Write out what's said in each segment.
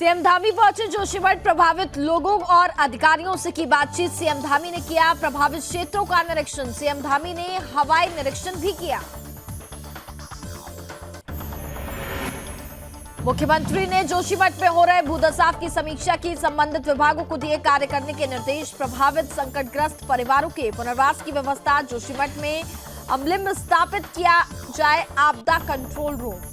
CM Dhami पहुंचे जोशीमठ। प्रभावित लोगों और अधिकारियों से की बातचीत। सीएम धामी ने किया प्रभावित क्षेत्रों का निरीक्षण। सीएम धामी ने हवाई निरीक्षण भी किया। मुख्यमंत्री ने जोशीमठ में हो रहे भूदसाव की समीक्षा की। संबंधित विभागों को दिए कार्य करने के निर्देश। प्रभावित संकटग्रस्त परिवारों के पुनर्वास की व्यवस्था। जोशीमठ में अमले में स्थापित किया जाए आपदा कंट्रोल रूम।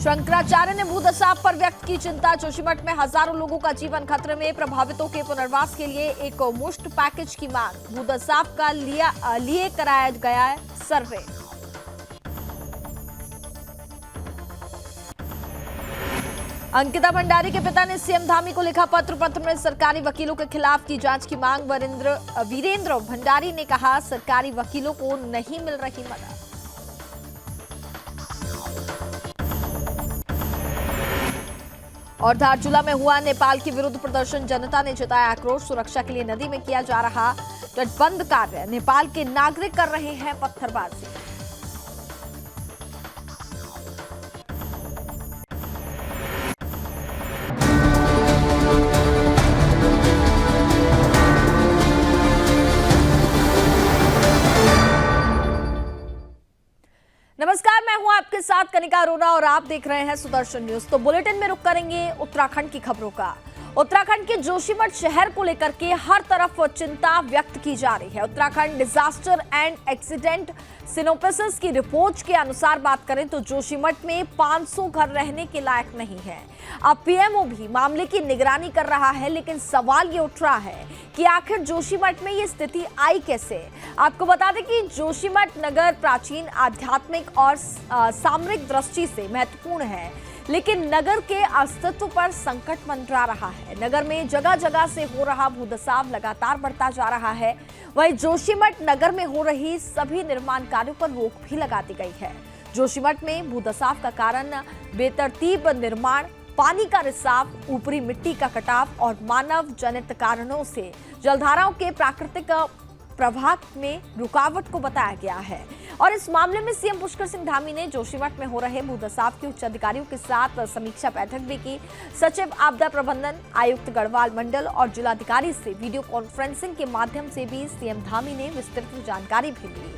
शंकराचार्य ने भूदसाव पर व्यक्त की चिंता। जोशीमठ में हजारों लोगों का जीवन खतरे में। प्रभावितों के पुनर्वास के लिए एक मुश्त पैकेज की मांग। भूदसाव का लिए कराया गया है सर्वे। अंकिता भंडारी के पिता ने सीएम धामी को लिखा पत्र। पत्र में सरकारी वकीलों के खिलाफ की जांच की मांग। वीरेंद्र भंडारी ने कहा सरकारी वकीलों को नहीं मिल रही मदद। और धारचूला में हुआ नेपाल के विरुद्ध प्रदर्शन। जनता ने जताया आक्रोश। सुरक्षा के लिए नदी में किया जा रहा तटबंध कार्य। नेपाल के नागरिक कर रहे हैं पत्थरबाजी। नमस्कार, मैं हूं आपके साथ कनिका अरोरा और आप देख रहे हैं सुदर्शन न्यूज। तो बुलेटिन में रुक करेंगे उत्तराखंड की खबरों का। उत्तराखंड के जोशीमठ शहर को लेकर के हर तरफ चिंता व्यक्त की जा रही है। Uttarakhand disaster and accident synopsis की रिपोर्ट के अनुसार बात करें तो जोशीमठ में 500 घर रहने के लायक नहीं है। अब पीएमओ भी मामले की निगरानी कर रहा है, लेकिन सवाल ये उठ रहा है कि आखिर जोशीमठ में ये स्थिति आई कैसे। आपको बता दें कि जोशीमठ नगर प्राचीन आध्यात्मिक और सामरिक दृष्टि से महत्वपूर्ण है, लेकिन नगर के अस्तित्व पर संकट मंडरा रहा है। नगर में जगह जगह से हो रहा भूदसाव लगातार बढ़ता जा रहा है। वहीं जोशीमठ नगर में हो रही सभी निर्माण कार्यों पर रोक भी लगा दी गई है। जोशीमठ में भूदसाव का कारण बेतरतीब निर्माण, पानी का रिसाव, ऊपरी मिट्टी का कटाव और मानव जनित कारणों से जलधाराओं के प्राकृतिक प्रवाह में रुकावट को बताया गया है। और इस मामले में सीएम पुष्कर सिंह धामी ने जोशीमठ में हो रहे भूदसाव के उच्च अधिकारियों के साथ समीक्षा बैठक भी की। सचिव आपदा प्रबंधन, आयुक्त गढ़वाल मंडल और जिलाधिकारी से वीडियो कॉन्फ्रेंसिंग के माध्यम से भी सीएम धामी ने विस्तृत जानकारी भी ली।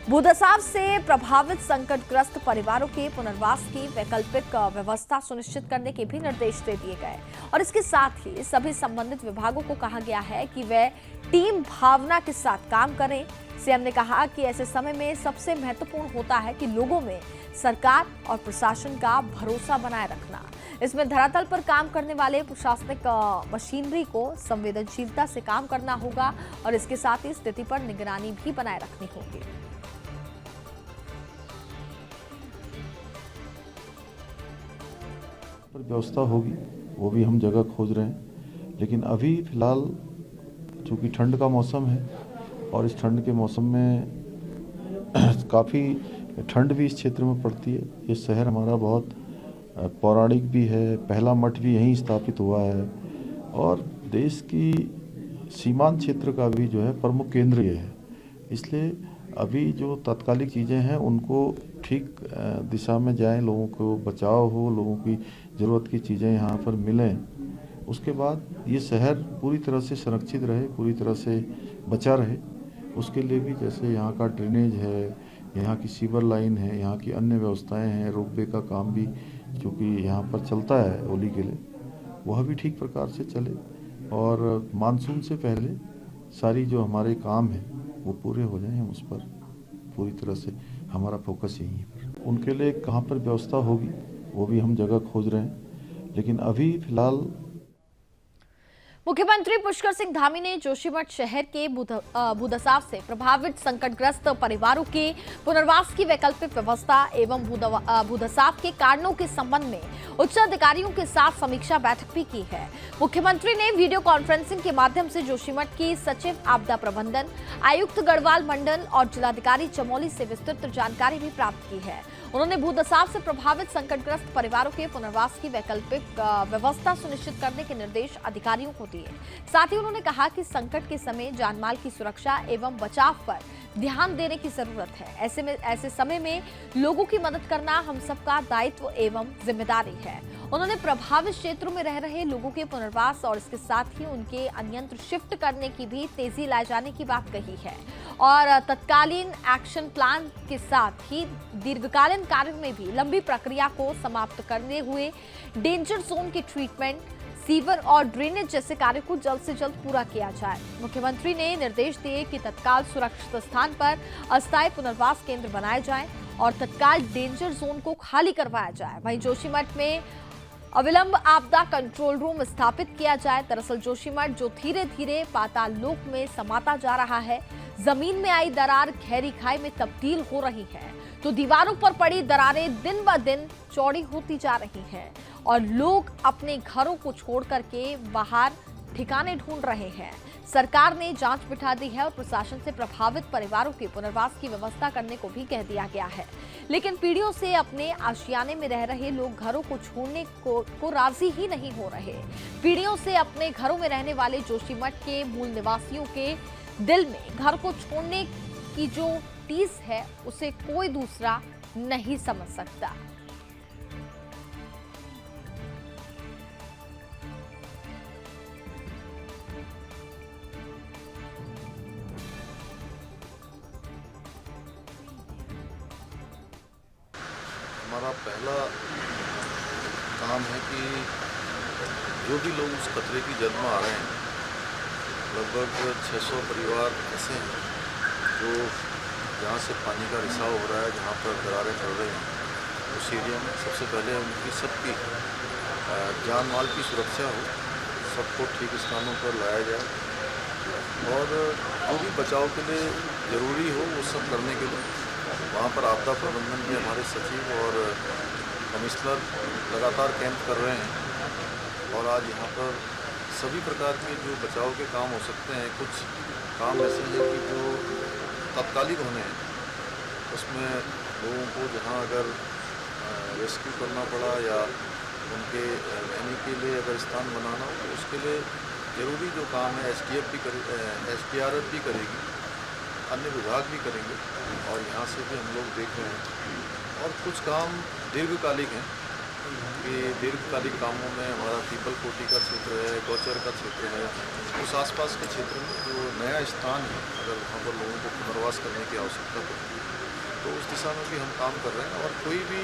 भूदसाव से प्रभावित संकटग्रस्त परिवारों के पुनर्वास की वैकल्पिक व्यवस्था सुनिश्चित करने के भी निर्देश दे दिए गए। और इसके साथ ही सभी संबंधित विभागों को कहा गया है कि वे टीम भावना के साथ काम करें। सीएम ने कहा कि ऐसे समय में सबसे महत्वपूर्ण होता है कि लोगों में सरकार और प्रशासन का भरोसा बनाए रखना। इसमें धरातल पर काम करने वाले प्रशासनिक मशीनरी को संवेदनशीलता से काम करना होगा और इसके साथ ही स्थिति पर निगरानी भी बनाए रखनी होगी। व्यवस्था होगी, वो भी हम जगह खोज रहे हैं। लेकिन अभी फिलहाल चूँकि ठंड का मौसम है और इस ठंड के मौसम में काफ़ी ठंड भी इस क्षेत्र में पड़ती है। ये शहर हमारा बहुत पौराणिक भी है, पहला मठ भी यहीं स्थापित हुआ है और देश की सीमांत क्षेत्र का भी जो है प्रमुख केंद्र ये है। इसलिए अभी जो तात्कालिक चीज़ें हैं उनको ठीक दिशा में जाएं, लोगों को बचाव हो, लोगों की ज़रूरत की चीज़ें यहाँ पर मिलें। उसके बाद ये शहर पूरी तरह से संरक्षित रहे, पूरी तरह से बचा रहे। उसके लिए भी जैसे यहाँ का ड्रेनेज है, यहाँ की सीवर लाइन है, यहाँ की अन्य व्यवस्थाएं हैं, रोपवे का काम भी जो कि यहाँ पर चलता है होली के लिए, वह भी ठीक प्रकार से चले और मानसून से पहले सारी जो हमारे काम हैं वो पूरे हो जाएं। हम उस पर पूरी तरह से हमारा फोकस यही है। उनके लिए कहाँ पर व्यवस्था होगी वो भी हम जगह खोज रहे हैं। लेकिन अभी फिलहाल मुख्यमंत्री पुष्कर सिंह धामी ने जोशीमठ शहर के भूदसाव से प्रभावित संकटग्रस्त परिवारों के पुनर्वास की वैकल्पिक व्यवस्था एवं भूदसाव के कारणों के संबंध में उच्च अधिकारियों के साथ समीक्षा बैठक भी की है। मुख्यमंत्री ने वीडियो कॉन्फ्रेंसिंग के माध्यम से जोशीमठ की सचिव आपदा प्रबंधन, आयुक्त गढ़वाल मंडल और जिलाधिकारी चमोली से विस्तृत जानकारी भी प्राप्त की है। उन्होंने भूदसाव से प्रभावित संकटग्रस्त परिवारों के पुनर्वास की वैकल्पिक व्यवस्था सुनिश्चित करने के निर्देश अधिकारियों को दिए। चाहिए। साथ ही उन्होंने कहा कि संकट के समय जानमाल की सुरक्षा एवं बचाव पर ध्यान देने की जरूरत है। ऐसे समय में लोगों की मदद करना हम सबका दायित्व एवं जिम्मेदारी है। उन्होंने प्रभावित क्षेत्रों में रह रहे लोगों के पुनर्वास और इसके साथ ही उनके अन्यत्र शिफ्ट करने की भी तेजी लाए जाने की बात कही है और तत्कालीन एक्शन प्लान के साथ ही दीर्घकालीन कार्यों में भी लंबी प्रक्रिया को समाप्त करने हुए डेंजर जोन की ट्रीटमेंट, सीवर और ड्रेनेज जैसे कार्य को जल्द से जल्द पूरा किया जाए। मुख्यमंत्री ने निर्देश दिए कि तत्काल सुरक्षित स्थान पर अस्थायी पुनर्वास केंद्र बनाए जाएं और तत्काल डेंजर जोन को खाली करवाया जाए। वहीं जोशीमठ में अविलंब आपदा कंट्रोल रूम स्थापित किया जाए। दरअसल जोशीमठ जो धीरे धीरे पाताल लोक में समाता जा रहा है, जमीन में आई दरार गहरी खाई में तब्दील हो रही है, तो दीवारों पर पड़ी दरारें दिन ब दिन चौड़ी होती जा रही हैं और लोग अपने घरों को छोड़ करके बाहर ठिकाने ढूंढ रहे हैं। सरकार ने जांच बिठा दी है और प्रशासन से प्रभावित परिवारों के पुनर्वास की व्यवस्था करने को भी कह दिया गया है। लेकिन पीढ़ियों से अपने आशियाने में रह रहे लोग घरों को छोड़ने को राजी ही नहीं हो रहे। पीढ़ियों से अपने घरों में रहने वाले जोशीमठ के मूल निवासियों के दिल में घर को छोड़ने की जो टीस है उसे कोई दूसरा नहीं समझ सकता। हमारा पहला काम है कि जो भी लोग उस खतरे की जद में आ रहे हैं, लगभग 600 परिवार ऐसे हैं जो जहाँ से पानी का रिसाव हो रहा है, जहाँ पर दरारें चल रही हैं, उस एरिया में सबसे पहले उनकी सबकी जान माल की सुरक्षा हो, सबको ठीक स्थानों पर लाया जाए और जो भी बचाव के लिए ज़रूरी हो वो सब करने के लिए वहाँ पर आपदा प्रबंधन के हमारे सचिव और कमिश्नर लगातार कैंप कर रहे हैं और आज यहाँ पर सभी प्रकार के जो बचाव के काम हो सकते हैं, कुछ काम ऐसे हैं कि जो तात्कालिक होने हैं, उसमें लोगों को जहाँ अगर रेस्क्यू करना पड़ा या उनके रहने के लिए अगर स्थान बनाना हो तो उसके लिए ज़रूरी जो काम है SDRF भी करेगी, अन्य विभाग भी करेंगे और यहाँ से भी हम लोग देख रहे हैं। और कुछ काम दीर्घकालिक हैं कि दीर्घकालिक कामों में हमारा पीपल कोटी का क्षेत्र है, गौचर का क्षेत्र है, उस आसपास के क्षेत्र में जो नया स्थान है, अगर वहाँ पर लोगों को पुनर्वास करने की आवश्यकता पड़ती है तो उस दिशा में भी हम काम कर रहे हैं और कोई भी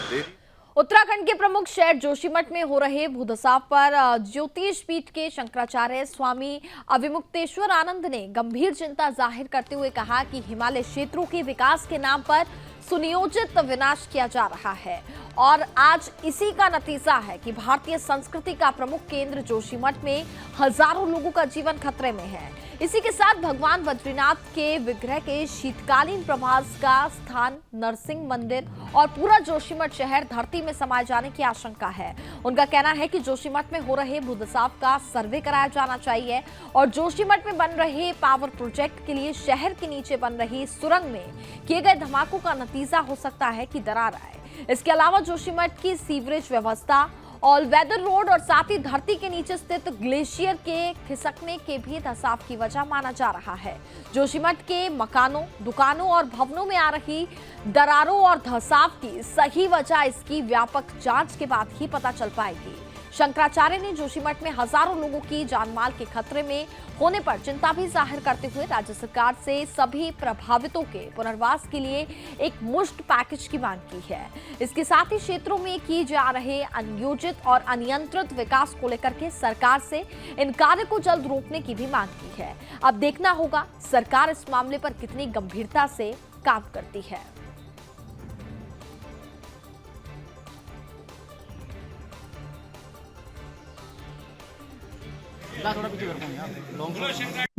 देरी। उत्तराखंड के प्रमुख शहर जोशीमठ में हो रहे भूधसाव पर ज्योतिष पीठ के शंकराचार्य स्वामी अविमुक्तेश्वर आनंद ने गंभीर चिंता जाहिर करते हुए कहा कि हिमालय क्षेत्रों के विकास के नाम पर सुनियोजित विनाश किया जा रहा है और आज इसी का नतीजा है कि भारतीय संस्कृति का प्रमुख केंद्र जोशीमठ में हजारों लोगों का जीवन खतरे में है। इसी के साथ भगवान बद्रीनाथ के विग्रह के शीतकालीन प्रवास का स्थान नरसिंह मंदिर और पूरा जोशीमठ शहर धरती में समाये जाने की आशंका है। उनका कहना है कि जोशीमठ में हो रहे भूधसाव का सर्वे कराया जाना चाहिए और जोशीमठ में बन रहे पावर प्रोजेक्ट के लिए शहर के नीचे बन रही सुरंग में किए गए धमाकों का नतीजा हो सकता है कि दरार आए। इसके अलावा जोशीमठ की सीवरेज व्यवस्था, ऑल वेदर रोड और साथ ही धरती के नीचे स्थित ग्लेशियर के खिसकने के भी धसाव की वजह माना जा रहा है। जोशीमठ के मकानों, दुकानों और भवनों में आ रही दरारों और धसाव की सही वजह इसकी व्यापक जांच के बाद ही पता चल पाएगी। शंकराचार्य ने जोशीमठ में हजारों लोगों की जानमाल के खतरे में होने पर चिंता भी जाहिर करते हुए राज्य सरकार से सभी प्रभावितों के पुनर्वास के लिए एक मुश्त पैकेज की मांग की है। इसके साथ ही क्षेत्रों में किए जा रहे अनियोजित और अनियंत्रित विकास को लेकर के सरकार से इन कार्य को जल्द रोकने की भी मांग की है। अब देखना होगा सरकार इस मामले पर कितनी गंभीरता से काम करती है।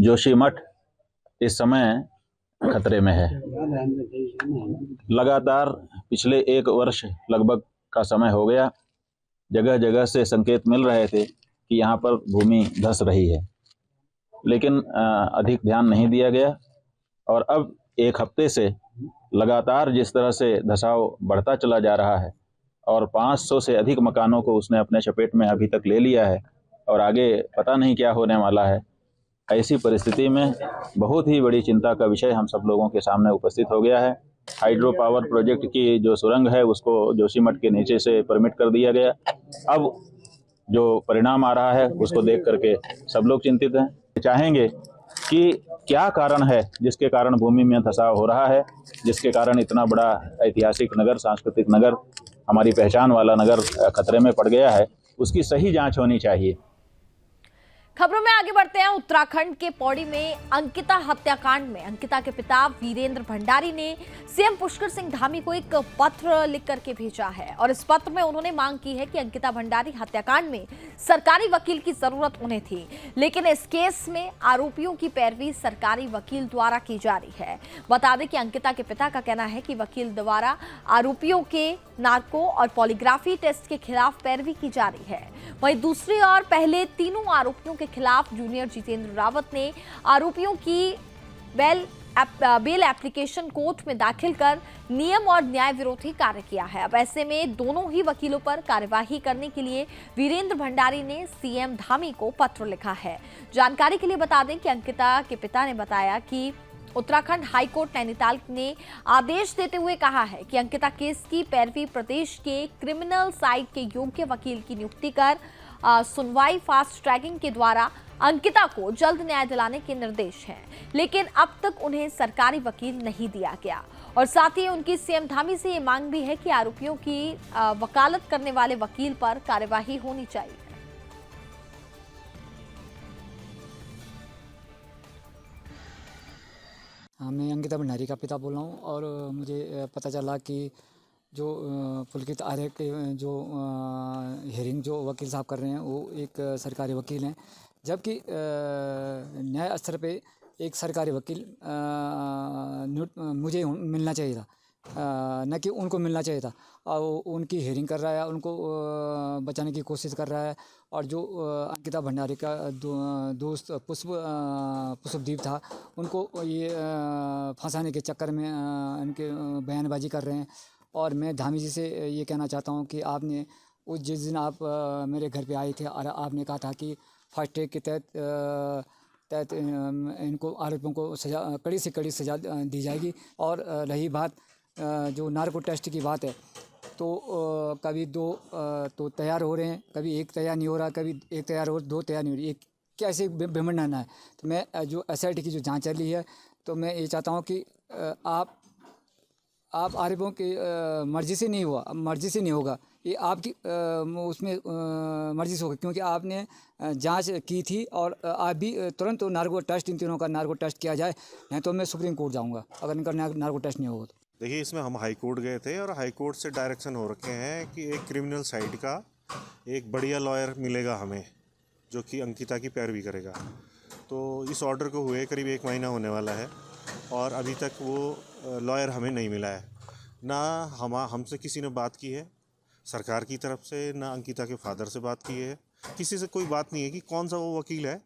जोशीमठ इस समय खतरे में है। लगातार पिछले 1 वर्ष लगभग का समय हो गया, जगह जगह से संकेत मिल रहे थे कि यहाँ पर भूमि धंस रही है, लेकिन अधिक ध्यान नहीं दिया गया और अब 1 हफ्ते से लगातार जिस तरह से धंसाव बढ़ता चला जा रहा है और 500 से अधिक मकानों को उसने अपने चपेट में अभी तक ले लिया है, और आगे पता नहीं क्या होने वाला है। ऐसी परिस्थिति में बहुत ही बड़ी चिंता का विषय हम सब लोगों के सामने उपस्थित हो गया है। हाइड्रो पावर प्रोजेक्ट की जो सुरंग है उसको जोशीमठ के नीचे से परमिट कर दिया गया। अब जो परिणाम आ रहा है उसको देख करके सब लोग चिंतित हैं। चाहेंगे कि क्या कारण है जिसके कारण भूमि में धसाव हो रहा है, जिसके कारण इतना बड़ा ऐतिहासिक नगर, सांस्कृतिक नगर, हमारी पहचान वाला नगर खतरे में पड़ गया है, उसकी सही जांच होनी चाहिए। खबरों में आगे बढ़ते हैं। उत्तराखंड के पौड़ी में अंकिता हत्याकांड में अंकिता के पिता वीरेंद्र भंडारी ने सीएम पुष्कर सिंह धामी को एक पत्र लिख करके भेजा है और इस पत्र में उन्होंने मांग की है कि अंकिता भंडारी हत्याकांड में सरकारी वकील की जरूरत उन्हें थी, लेकिन इस केस में आरोपियों की पैरवी सरकारी वकील द्वारा की जा रही है। बता दें कि अंकिता के पिता का कहना है कि वकील द्वारा आरोपियों के नार्को और पॉलीग्राफी टेस्ट के खिलाफ पैरवी की जा रही है। वहीं दूसरी ओर पहले तीनों आरोपियों के खिलाफ जूनियर जितेंद्र रावत ने आरोपियों की बेल एप्लीकेशन कोर्ट में दाखिल कर नियम और न्याय विरोधी कार्य किया है। अब ऐसे में दोनों ही वकीलों पर कार्यवाही करने के लिए वीरेंद्र भंडारी ने सीएम धामी को पत्र लिखा है। जानकारी के लिए बता दें कि अंकिता के पिता ने बताया कि उत्तराखंड हाईकोर्ट नैनीताल ने आदेश देते हुए कहा है कि अंकिता केस की पैरवी प्रदेश के क्रिमिनल साइड के योग्य वकील की नियुक्ति कर सुनवाई फास्ट ट्रैकिंग के द्वारा अंकिता को जल्द न्याय दिलाने के निर्देश हैं, लेकिन अब तक उन्हें सरकारी वकील नहीं दिया गया। और साथ ही उनकी सीएम धामी से ये मांग भी है कि आरोपियों की वकालत करने वाले वकील पर कार्यवाही होनी चाहिए। मैं अंकिता भंडारी का पिता बोल रहा हूँ और मुझे पता चला कि जो पुलकित आर्य के जो हियरिंग जो वकील साहब कर रहे हैं वो एक सरकारी वकील हैं, जबकि न्याय स्तर पे एक सरकारी वकील मुझे मिलना चाहिए था, न कि उनको मिलना चाहिए था। और उनकी हियरिंग कर रहा है, उनको बचाने की कोशिश कर रहा है। और जो अंकिता भंडारी का दोस्त पुष्पदीप था, उनको ये फंसाने के चक्कर में इनके बयानबाजी कर रहे हैं। और मैं धामी जी से ये कहना चाहता हूँ कि आपने जिस दिन आप मेरे घर पे आए थे और आपने कहा था कि फास्ट ट्रैक के तहत इनको आरोपियों को सजा कड़ी से कड़ी सजा दी जाएगी। और रही बात जो नार्को टेस्ट की बात है, तो कभी दो तो तैयार हो रहे हैं, कभी एक तैयार नहीं हो रहा, कभी एक तैयार हो, दो तैयार नहीं हो रही। एक कैसे बेमंडना है। तो मैं जो SIT की जो जांच चल रही है, तो मैं ये चाहता हूँ कि आप आरोपियों की मर्जी से नहीं हुआ, मर्जी से नहीं होगा, ये आपकी उसमें मर्जी से होगा, क्योंकि आपने जांच की थी। और आप भी तुरंत नार्को टेस्ट, इन तीनों का नार्को टेस्ट किया जाए, नहीं तो मैं सुप्रीम कोर्ट जाऊंगा अगर इनका नार्को टेस्ट नहीं होगा तो। देखिए, इसमें हम हाई कोर्ट गए थे और हाई कोर्ट से डायरेक्शन हो रखे हैं कि एक क्रिमिनल साइड का एक बढ़िया लॉयर मिलेगा हमें, जो कि अंकिता की पैरवी करेगा। तो इस ऑर्डर को हुए करीब 1 महीना होने वाला है और अभी तक वो लॉयर हमें नहीं मिला है। ना हमसे किसी ने बात की है सरकार की तरफ से, ना अंकिता के फादर से बात की है, किसी से कोई बात नहीं है कि कौन सा वो वकील है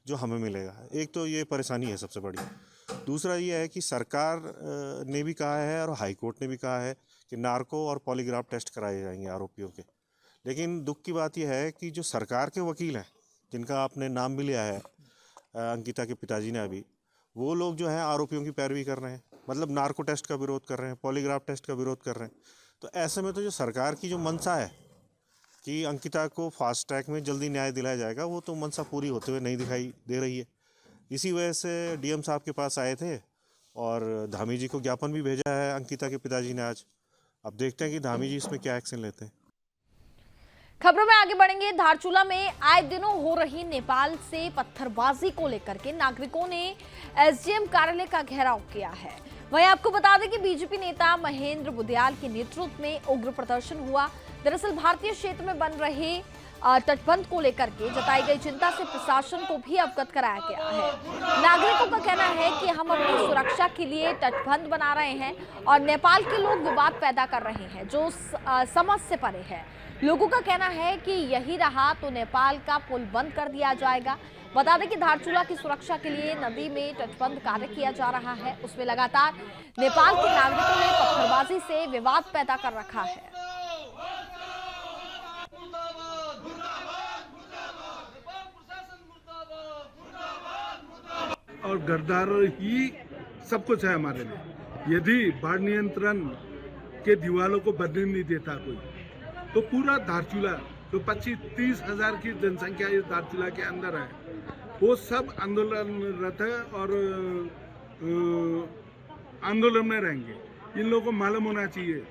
जो हमें मिलेगा। एक तो ये परेशानी है सबसे बड़ी। दूसरा ये है कि सरकार ने भी कहा है और हाई कोर्ट ने भी कहा है कि नार्को और पॉलीग्राफ टेस्ट कराए जाएंगे आरोपियों के। लेकिन दुख की बात यह है कि जो सरकार के वकील हैं, जिनका आपने नाम भी लिया है अंकिता के पिताजी ने अभी, वो लोग जो हैं आरोपियों की पैरवी कर रहे हैं, मतलब नार्को टेस्ट का विरोध कर रहे हैं, पॉलीग्राफ टेस्ट का विरोध कर रहे हैं। तो ऐसे में तो जो सरकार की जो मंशा है कि अंकिता को फास्ट ट्रैक में जल्दी न्याय दिलाया जाएगा, वो तो मंशा पूरी होते हुए नहीं दिखाई दे रही है। इसी वजह से DM साहब के पास आए थे और धामी जी को ज्ञापन भी भेजा है अंकिता के पिताजी ने आज। अब देखते हैं कि धामी जी इसमें क्या एक्शन लेते हैं। खबरों में आगे बढ़ेंगे। धारचूला में आए दिनों हो रही नेपाल से पत्थरबाजी को लेकर के नागरिकों ने SDM कार्यालय का घेराव किया है। वहीं आपको बता दें कि बीजेपी नेता महेंद्र बुदियाल के नेतृत्व में उग्र प्रदर्शन हुआ। दरअसल भारतीय क्षेत्र में बन रहे तटबंध को लेकर के जताई गई चिंता से प्रशासन को भी अवगत कराया गया है। नागरिकों का कहना है कि हम अपनी सुरक्षा के लिए तटबंध बना रहे हैं और नेपाल के लोग विवाद पैदा कर रहे हैं जो समझ से परे है। लोगों का कहना है कि यही रहा तो नेपाल का पुल बंद कर दिया जाएगा। बता दें कि धारचूला की सुरक्षा के लिए नदी में तटबंध कार्य किया जा रहा है, उसमें लगातार नेपाल के नागरिकों ने पत्थरबाजी से विवाद पैदा कर रखा है। और गरदार ही सब कुछ है हमारे लिए। यदि बाढ़ नियंत्रण के दीवारों को बनने नहीं देता कोई, तो पूरा धारचूला जो 25-30 हजार की जनसंख्या इस धारचूला के अंदर है, वो सब आंदोलनरत है और आंदोलन में रहेंगे। इन लोगों को मालूम होना चाहिए,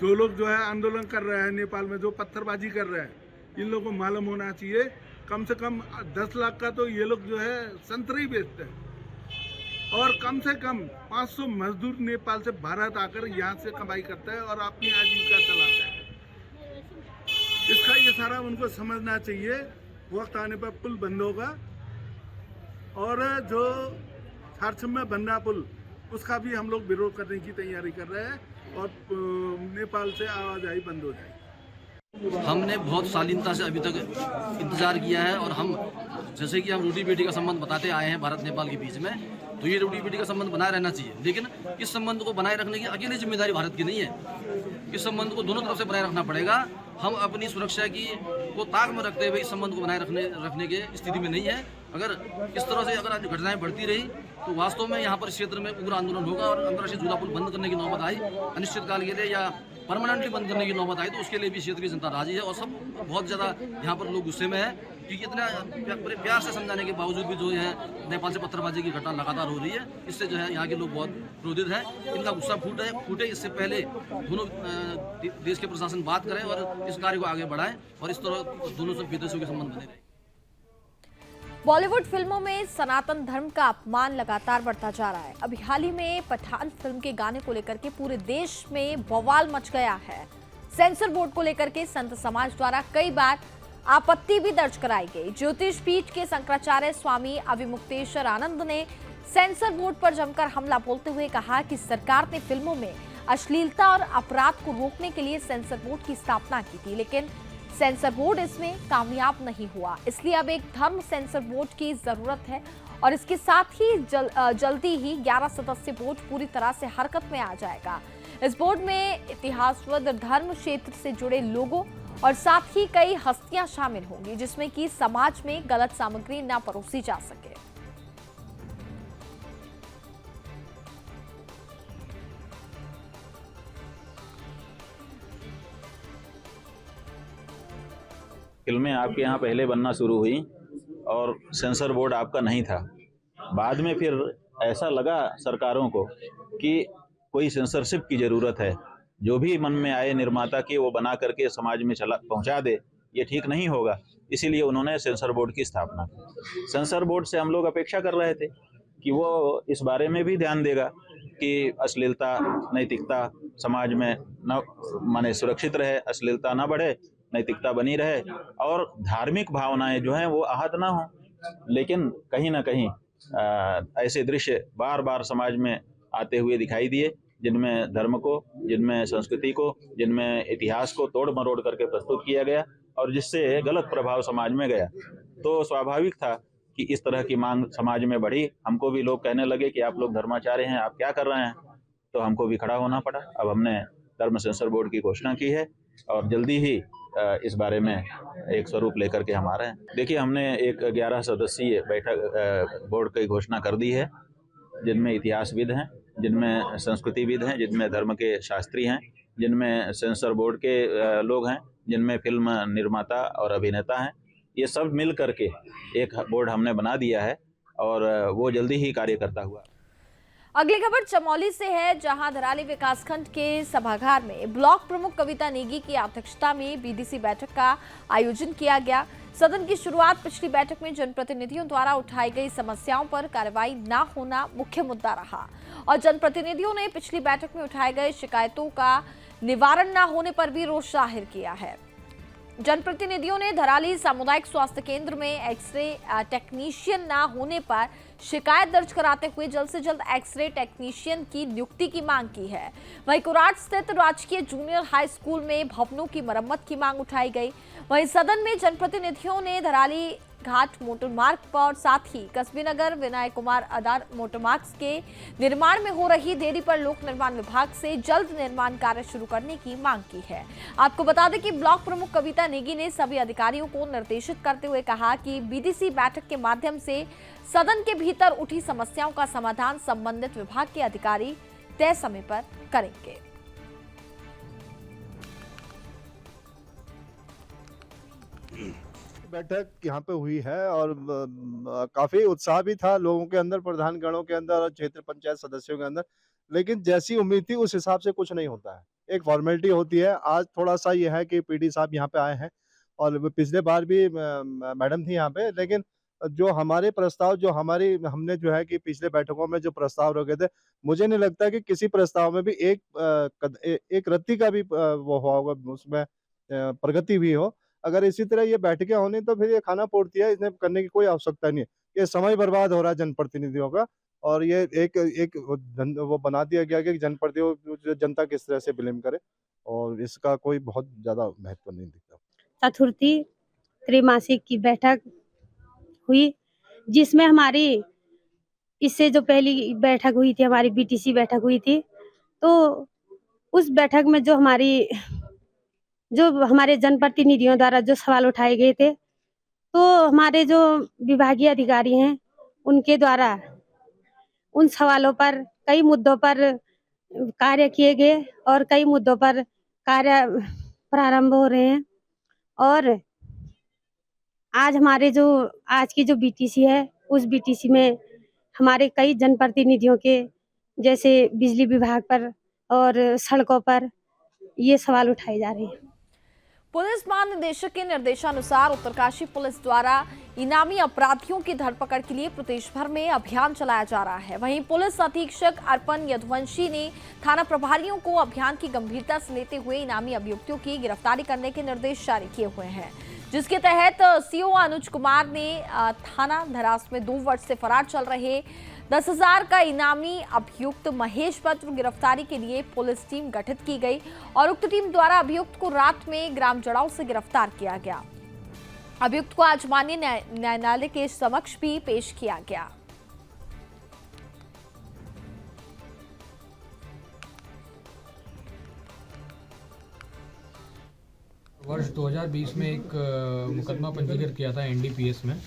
जो लोग जो है आंदोलन कर रहे हैं नेपाल में, जो पत्थरबाजी कर रहे हैं, इन लोगों को मालूम होना चाहिए कम से कम 10 लाख का तो ये लोग जो है संतरे ही बेचते हैं, और कम से कम 500 मजदूर नेपाल से भारत आकर यहाँ से कमाई करता है और अपनी आजीविका चलाता है। इसका ये सारा उनको समझना चाहिए। वक्त आने पर पुल बंद होगा, और जो झारखंड में बन रहा पुल, उसका भी हम लोग विरोध करने की तैयारी कर रहे हैं, और नेपाल से आवाजाही बंद हो जाएगी। हमने बहुत शालीनता से अभी तक इंतजार किया है, और हम जैसे कि हम रोटी बेटी का संबंध बताते आए हैं भारत नेपाल के बीच में, तो ये रोटी बेटी का संबंध बनाए रहना चाहिए। लेकिन इस संबंध को बनाए रखने की अकेली जिम्मेदारी भारत की नहीं है, इस संबंध को दोनों तरफ से बनाए रखना पड़ेगा। हम अपनी सुरक्षा की को ताक में रखते हुए इस संबंध को बनाए रखने के स्थिति में नहीं है। अगर इस तरह से अगर घटनाएं बढ़ती रही तो वास्तव में यहाँ पर इस क्षेत्र में उग्र आंदोलन होगा, और अंतर्राष्ट्रीय झूला पुल बंद करने की नौबत आई, अनिश्चितकाल के लिए या परमानेंटली बंद करने की नौबत आई, तो उसके लिए भी क्षेत्र की जनता राजी है। और सब बहुत ज़्यादा यहाँ पर लोग गुस्से में है, क्योंकि इतना प्यार से समझाने के बावजूद भी जो है नेपाल से पत्थरबाजी की घटना लगातार हो रही है। इससे जो है यहाँ के लोग बहुत क्रोधित हैं। इनका गुस्सा फूटे इससे पहले दोनों देश के प्रशासन बात करें और इस कार्य को आगे बढ़ाएं, और इस तरह दोनों से विदेशों के संबंध बने रहें। बॉलीवुड फिल्मों में सनातन धर्म का अपमान लगातार बढ़ता जा रहा है। अभी हाल ही में पठान फिल्म के गाने को लेकर के पूरे देश में बवाल मच गया है। सेंसर बोर्ड को लेकर के संत समाज द्वारा कई बार आपत्ति भी दर्ज कराई गई। ज्योतिष पीठ के शंकराचार्य स्वामी अविमुक्तेश्वर आनंद ने सेंसर बोर्ड पर जमकर हमला बोलते हुए कहा कि सरकार ने फिल्मों में अश्लीलता और अपराध को रोकने के लिए सेंसर बोर्ड की स्थापना की थी, लेकिन सेंसर बोर्ड इसमें कामयाब नहीं हुआ। इसलिए अब एक धर्म सेंसर बोर्ड की जरूरत है, और इसके साथ ही जल्दी ही 11 सदस्य बोर्ड पूरी तरह से हरकत में आ जाएगा। इस बोर्ड में इतिहासविद, धर्म क्षेत्र से जुड़े लोगों और साथ ही कई हस्तियां शामिल होंगी, जिसमें कि समाज में गलत सामग्री न परोसी जा सके। फिल्में आपके यहाँ पहले बनना शुरू हुई और सेंसर बोर्ड आपका नहीं था। बाद में फिर ऐसा लगा सरकारों को कि कोई सेंसरशिप की ज़रूरत है, जो भी मन में आए निर्माता के वो बना करके समाज में पहुंचा दे, ये ठीक नहीं होगा। इसीलिए उन्होंने सेंसर बोर्ड की स्थापना की। सेंसर बोर्ड से हम लोग अपेक्षा कर रहे थे कि वो इस बारे में भी ध्यान देगा कि अश्लीलता, नैतिकता समाज में न माने सुरक्षित रहे, अश्लीलता न बढ़े, नैतिकता बनी रहे और धार्मिक भावनाएं जो हैं वो आहत ना हो। लेकिन कहीं ना कहीं ऐसे दृश्य बार बार समाज में आते हुए दिखाई दिए, जिनमें धर्म को, जिनमें संस्कृति को, जिनमें इतिहास को तोड़ मरोड़ करके प्रस्तुत किया गया, और जिससे गलत प्रभाव समाज में गया। तो स्वाभाविक था कि इस तरह की मांग समाज में बढ़ी। हमको भी लोग कहने लगे कि आप लोग धर्माचार्य हैं, आप क्या कर रहे हैं, तो हमको भी खड़ा होना पड़ा। अब हमने धर्म सेंसर बोर्ड की घोषणा की है और जल्दी ही इस बारे में एक स्वरूप लेकर के हम आ रहे हैं। देखिए, हमने एक 11 सदस्यीय बैठक बोर्ड की घोषणा कर दी है, जिनमें इतिहासविद हैं, जिनमें संस्कृतिविद हैं, जिनमें धर्म के शास्त्री हैं, जिनमें सेंसर बोर्ड के लोग हैं, जिनमें फिल्म निर्माता और अभिनेता हैं। ये सब मिल करके एक बोर्ड हमने बना दिया है और वो जल्दी ही कार्य करता हुआ। अगली खबर चमोली से है, जहां धराली विकासखंड के सभागार में ब्लॉक प्रमुख कविता नेगी की अध्यक्षता में बीडीसी बैठक का आयोजन किया गया। सदन की शुरुआत पिछली बैठक में जनप्रतिनिधियों द्वारा उठाई गई समस्याओं पर कार्रवाई न होना मुख्य मुद्दा रहा, और जनप्रतिनिधियों ने पिछली बैठक में उठाए गए शिकायतों का निवारण न होने पर भी रोष जाहिर किया है। जनप्रतिनिधियों ने धराली सामुदायिक स्वास्थ्य केंद्र में एक्सरे टेक्नीशियन न होने पर शिकायत दर्ज कराते हुए जल्द से जल्द एक्सरे टेक्नीशियन की नियुक्ति की मांग की है। वहीं कुराट स्थित राजकीय जूनियर हाई स्कूल में भवनों की मरम्मत की मांग उठाई गई। वहीं सदन में जनप्रतिनिधियों ने धराली घाट मोटर मार्ग पर और साथ ही कस्बी नगर विनायक कुमार आधार मोटर मार्ग के निर्माण में हो रही देरी पर लोक निर्माण विभाग से जल्द निर्माण कार्य शुरू करने की मांग की है। आपको बता दें कि ब्लॉक प्रमुख कविता नेगी ने सभी अधिकारियों को निर्देशित करते हुए कहा कि बीडीसी बैठक के माध्यम से सदन के भीतर उठी समस्याओं का समाधान संबंधित विभाग के अधिकारी तय समय पर करेंगे। बैठक यहाँ पे हुई है और काफी उत्साह भी था लोगों के अंदर, प्रधानगणों के अंदर और क्षेत्र पंचायत सदस्यों के अंदर, लेकिन जैसी उम्मीद थी उस हिसाब से कुछ नहीं होता है। एक फॉर्मेलिटी होती है। आज थोड़ा सा ये है कि पीडी साहब यहाँ पे आए हैं और पिछले बार भी मैडम थी यहाँ पे, लेकिन जो हमारे प्रस्ताव हमने जो है कि पिछले बैठकों में जो प्रस्ताव रखे थे, मुझे नहीं लगता कि किसी प्रस्ताव में भी एक रत्ती का भी वो हुआ होगा, उसमें प्रगति भी हो। अगर इसी तरह ये बैठकें होनी तो फिर ये खाना पूर्ति है, इसमें करने की कोई आवश्यकता नहीं है। ये समय बर्बाद हो रहा है जनप्रतिनिधियों का, और ये एक वो बना दिया गया कि जनप्रतिनिधियों जनता किस तरह से ब्लेम करे, और इसका कोई बहुत ज्यादा महत्व नहीं दिखता। चतुर्थी त्रैमासिक की बैठक हुई, जिसमें हमारी इससे जो पहली बैठक हुई थी, हमारी बीटीसी बैठक हुई थी, तो उस बैठक में जो हमारे जनप्रतिनिधियों द्वारा जो सवाल उठाए गए थे, तो हमारे जो विभागीय अधिकारी हैं उनके द्वारा उन सवालों पर कई मुद्दों पर कार्य किए गए और कई मुद्दों पर कार्य प्रारंभ हो रहे हैं। और आज की जो बीटीसी है, उस बीटीसी में हमारे कई जनप्रतिनिधियों के, जैसे बिजली विभाग पर और सड़कों पर ये सवाल उठाए जा रहे हैं। पुलिस महानिदेशक के निर्देशानुसार उत्तरकाशी पुलिस द्वारा इनामी अपराधियों की धरपकड़ के लिए प्रदेश भर में अभियान चलाया जा रहा है। वहीं पुलिस अधीक्षक अर्पण यदुवंशी ने थाना प्रभारियों को अभियान की गंभीरता से लेते हुए इनामी अभियुक्तों की गिरफ्तारी करने के निर्देश जारी किए हुए हैं, जिसके तहत सीओ अनुज कुमार ने थाना धरास में 2 वर्ष से फरार चल रहे 10,000 का इनामी अभियुक्त महेश पत्र गिरफ्तारी के लिए पुलिस टीम गठित की गई और उक्त टीम द्वारा अभियुक्त को रात में ग्राम जड़ाव से गिरफ्तार किया गया। अभियुक्त को आज माननीय न्यायालय के समक्ष भी पेश किया गया। वर्ष 2020 में एक मुकदमा पंजीकृत किया था एनडीपीएस में,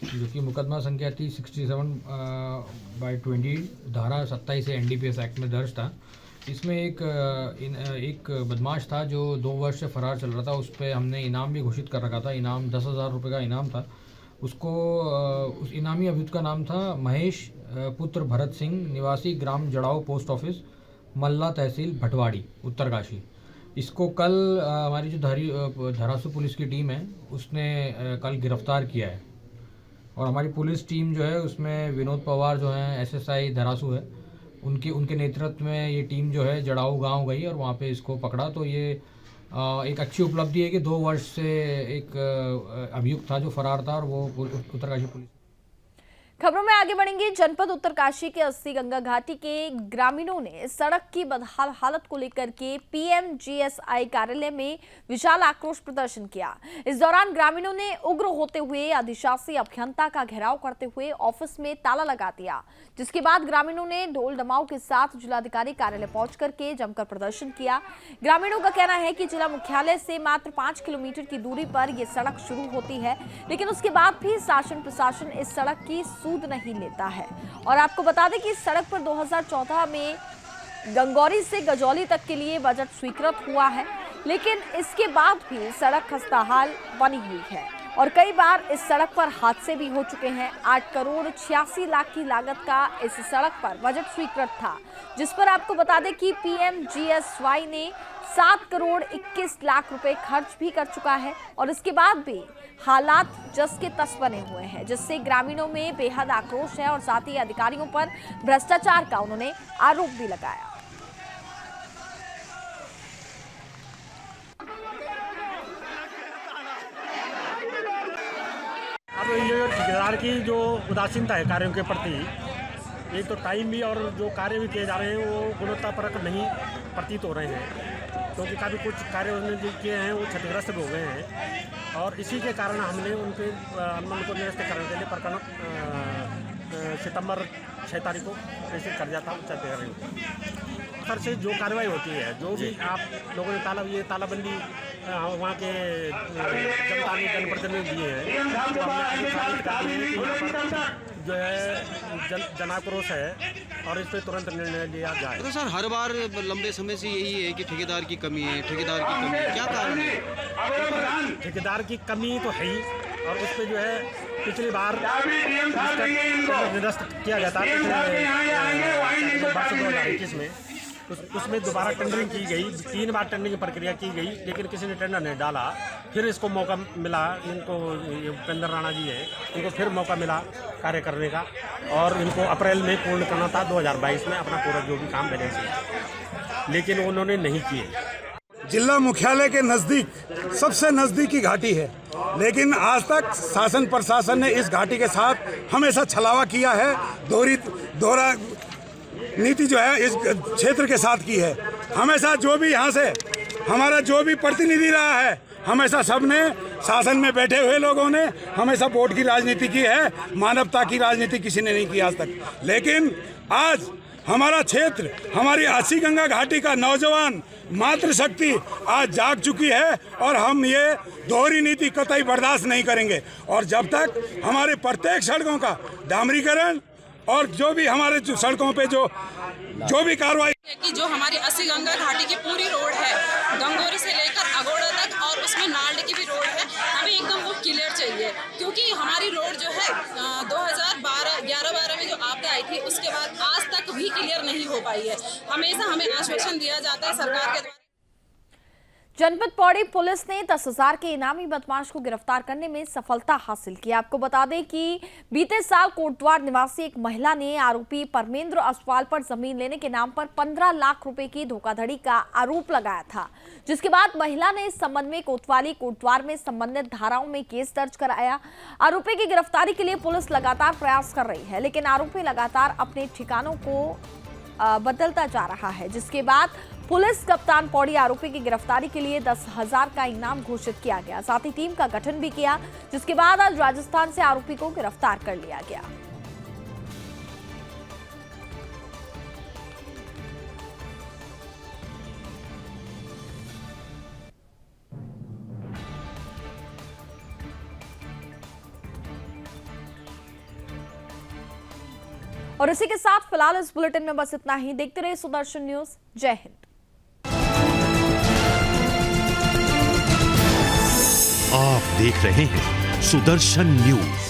जो कि मुकदमा संख्या थी 67/20 धारा 27 से एनडीपीएस एक्ट में दर्ज था। इसमें एक बदमाश था जो 2 वर्ष से फरार चल रहा था। उस पर हमने इनाम भी घोषित कर रखा था। इनाम 10,000 रुपये का इनाम था। उसको उस इनामी अभियुक्त का नाम था महेश पुत्र भरत सिंह, निवासी ग्राम जड़ाव पोस्ट ऑफिस, मल्ला तहसील, भटवाड़ी, उत्तरकाशी। इसको कल हमारी जो धरासू पुलिस की टीम है उसने कल गिरफ्तार किया है। और हमारी पुलिस टीम जो है उसमें विनोद पवार जो हैं एसएसआई धरासू है, उनके नेतृत्व में ये टीम जो है जड़ाऊ गांव गई और वहाँ पे इसको पकड़ा। तो ये एक अच्छी उपलब्धि है कि 2 वर्ष से एक अभियुक्त था जो फरार था और वो उत्तरकाशी पुलिस। खबरों में आगे बढ़ेंगे। जनपद उत्तरकाशी के 80 गंगा घाटी के ग्रामीणों ने सड़क की बदहाल हालत को लेकर के पीएमजीएसआई कार्यालय में विशाल आक्रोश प्रदर्शन किया। इस दौरान ग्रामीणों ने उग्र होते हुए अधिशासी अभियंता का घेराव करते हुए ऑफिस में ताला लगा दिया, जिसके बाद ग्रामीणों ने ढोल डमाऊ के साथ जिलाधिकारी कार्यालय पहुंच करके जमकर प्रदर्शन किया। ग्रामीणों का कहना है कि जिला मुख्यालय से मात्र 5 किलोमीटर की दूरी पर यह सड़क शुरू होती है, लेकिन उसके बाद भी शासन प्रशासन इस सड़क की सूद नहीं लेता है। और आपको बता दें कि इस सड़क पर 2014 में गंगौरी से गजौली तक के लिए बजट स्वीकृत हुआ है, लेकिन इसके बाद भी सड़क खस्ताहाल बनी हुई है और कई बार इस सड़क पर हादसे भी हो चुके हैं। 8 करोड़ 86 लाख की लागत का इस सड़क पर बजट स्वीकृत था, जिस पर आपको बता दें कि पीएमजीएसवाई ने 7 करोड़ 21 लाख रुपए खर्च भी कर चुका है और इसके बाद भी हालात जस के तस बने हुए हैं, जिससे ग्रामीणों में बेहद आक्रोश है और साथ ही अधिकारियों पर भ्रष्टाचार का उन्होंने आरोप भी लगाया। अब ये ठेकेदार की जो उदासीनता है कार्यों के प्रति, एक तो टाइम भी और जो कार्य भी किए जा रहे हैं वो गुणवत्तापरक नहीं प्रतीत हो रहे हैं। क्योंकि काफ़ी कुछ कार्य उन्होंने जो किए हैं वो क्षतिग्रस्त भी हो गए हैं और इसी के कारण हमने उनके अनुमान को निरस्त करने के लिए प्रकरण सितंबर 6 तारीख को प्रेषित कर दिया था उच्च अधिकारी को। सर से जो कार्रवाई होती है, जो भी आप लोगों ने तालाबंदी वहाँ के जनता ने जनप्रतिनिधि दिए हैं, तो हमने साबित कर दिए कि यहाँ पर जो है जनाक्रोश है और इस पर तुरंत निर्णय लिया जाए। तो सर हर बार लंबे समय से यही है कि ठेकेदार की कमी है, ठेकेदार की कमी है, क्या कारण है? ठेकेदार की कमी तो है ही और उस पर जो है पिछली बार निरस्त किया गया था पिछले वर्ष 2021 में, उसमें दोबारा टेंडरिंग की गई, 3 बार टेंडरिंग की प्रक्रिया की गई, लेकिन किसी ने टेंडर नहीं डाला। फिर इसको मौका मिला, इनको उपेंद्र राणा जी है, इनको फिर मौका मिला कार्य करने का और इनको अप्रैल में पूर्ण करना था 2022 में अपना पूरा जो भी काम पहले से, लेकिन उन्होंने नहीं किए। जिला मुख्यालय के नज़दीक सबसे नज़दीकी घाटी है, लेकिन आज तक शासन प्रशासन ने इस घाटी के साथ हमेशा छलावा किया है, दोहरा नीति जो है इस क्षेत्र के साथ की है। हमेशा जो भी यहाँ से हमारा जो भी प्रतिनिधि रहा है, हमेशा सबने शासन में बैठे हुए लोगों ने हमेशा वोट की राजनीति की है, मानवता की राजनीति किसी ने नहीं की आज तक। लेकिन आज हमारा क्षेत्र, हमारी अस्सी गंगा घाटी का नौजवान मातृशक्ति आज जाग चुकी है और हम ये दोहरी नीति कतई बर्दाश्त नहीं करेंगे। और जब तक हमारे प्रत्येक सड़कों का डामरीकरण और जो भी हमारे सड़कों पे जो भी कार्रवाई कि जो हमारी अस्सी गंगा घाटी की पूरी रोड है, गंगोरी से लेकर अगोड़ा तक और उसमें नालडी की भी रोड है, हमें एकदम वो क्लियर चाहिए, क्योंकि हमारी रोड जो है 2011-12 में जो आपदा आई थी उसके बाद आज तक भी क्लियर नहीं हो पाई है। हमेशा हमें आश्वासन दिया जाता है सरकार के द्वारा। जनपद पौड़ी पुलिस ने 10,000 के इनामी बदमाश को गिरफ्तार करने में सफलता हासिल की। आपको बता दें कि बीते साल कोटद्वार निवासी एक महिला ने आरोपी परमेंद्र असवाल पर जमीन लेने के नाम पर 15 लाख रुपए की धोखाधड़ी का आरोप लगाया था, जिसके बाद महिला ने इस संबंध में कोतवाली कोटद्वार में संबंधित धाराओं में केस दर्ज कराया। आरोपी की गिरफ्तारी के लिए पुलिस लगातार प्रयास कर रही है, लेकिन आरोपी लगातार अपने ठिकानों को बदलता जा रहा है, जिसके बाद पुलिस कप्तान पौड़ी आरोपी की गिरफ्तारी के लिए 10,000 का इनाम घोषित किया गया। साथ ही टीम का गठन भी किया, जिसके बाद आज राजस्थान से आरोपी को गिरफ्तार कर लिया गया। और इसी के साथ फिलहाल इस बुलेटिन में बस इतना ही। देखते रहिए सुदर्शन न्यूज। जय हिंद। आप देख रहे हैं सुदर्शन न्यूज।